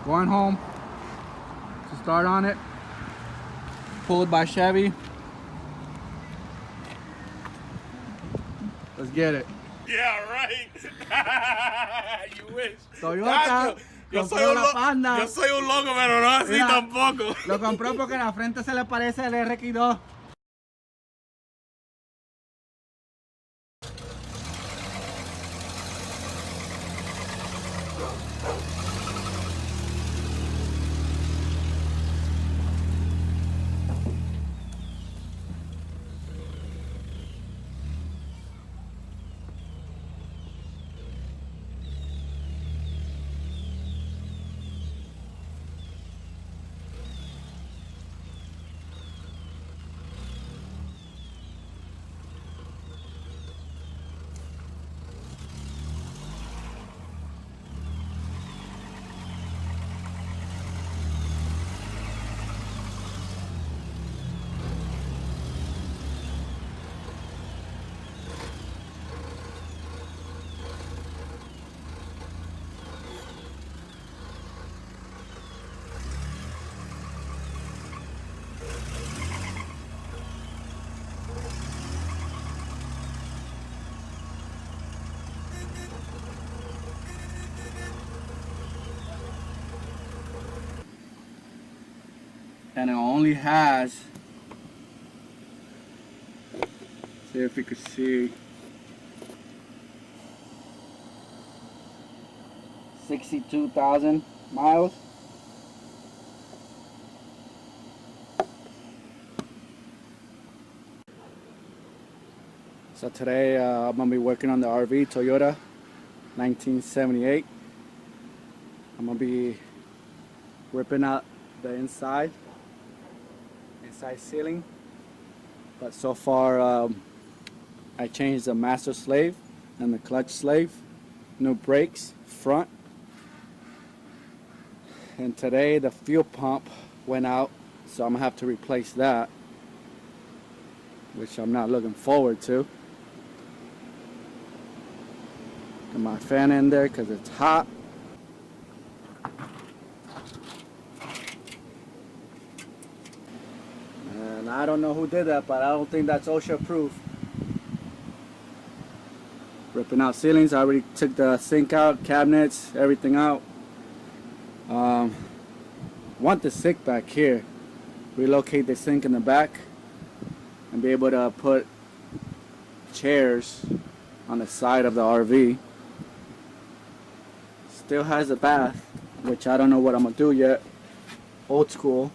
Going home to start on it. Pulled by Chevy. Let's get it. Yeah, right. You wish. Toyota. Yo soy un loco, pero no así Mira, tampoco. Lo compró porque la frente se le parece al RX2. And it only has, see if you could see, 62,000 miles. So today I'm gonna be working on the RV Toyota 1978. I'm gonna be ripping out the inside ceiling, but so far I changed the master slave and the clutch slave, new brakes front, and today the fuel pump went out, so I'm gonna have to replace that, which I'm not looking forward to. Got my fan in there because it's hot. I don't know who did that, but I don't think that's OSHA proof. Ripping out ceilings. I already took the sink out, cabinets, everything out. Want the sink back here. Relocate the sink in the back and be able to put chairs on the side of the RV. Still has a bath, which I don't know what I'm gonna do yet. Old school.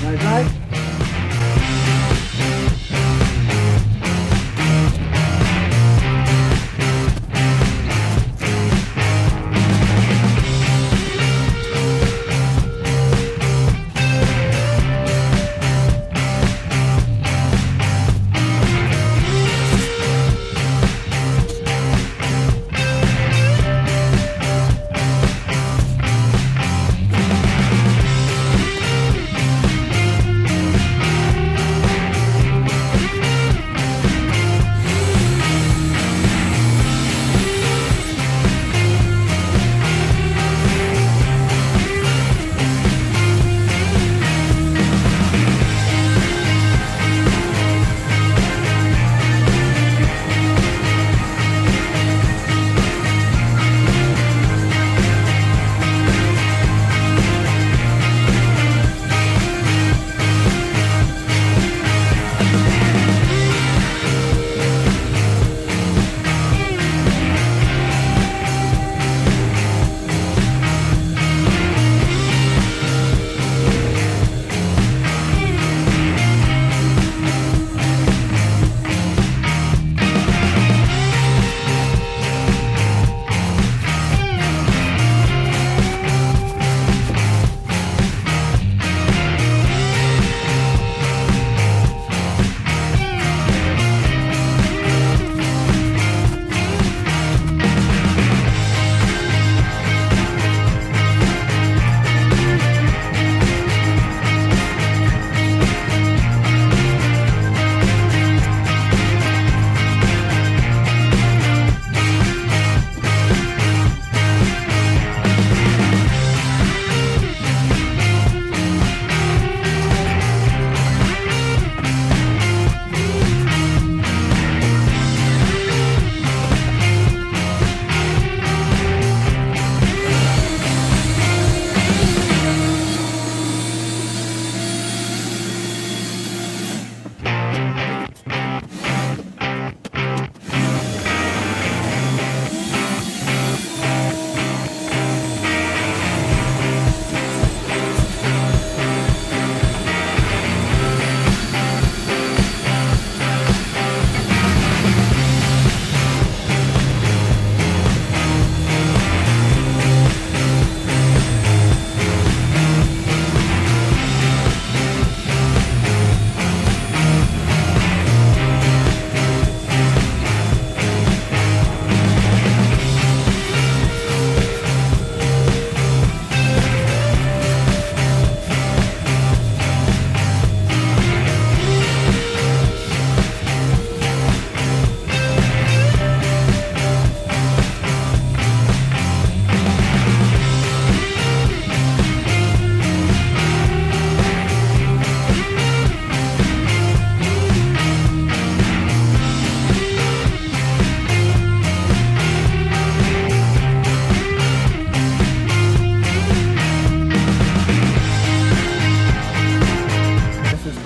Right?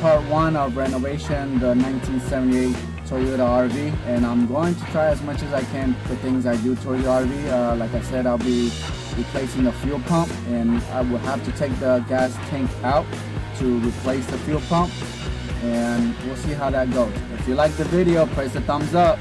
Part 1 of Renovation, the 1978 Toyota RV, and I'm going to try as much as I can the things I do to the RV. Like I said, I'll be replacing the fuel pump, and I will have to take the gas tank out to replace the fuel pump, and we'll see how that goes. If you like the video, press the thumbs up.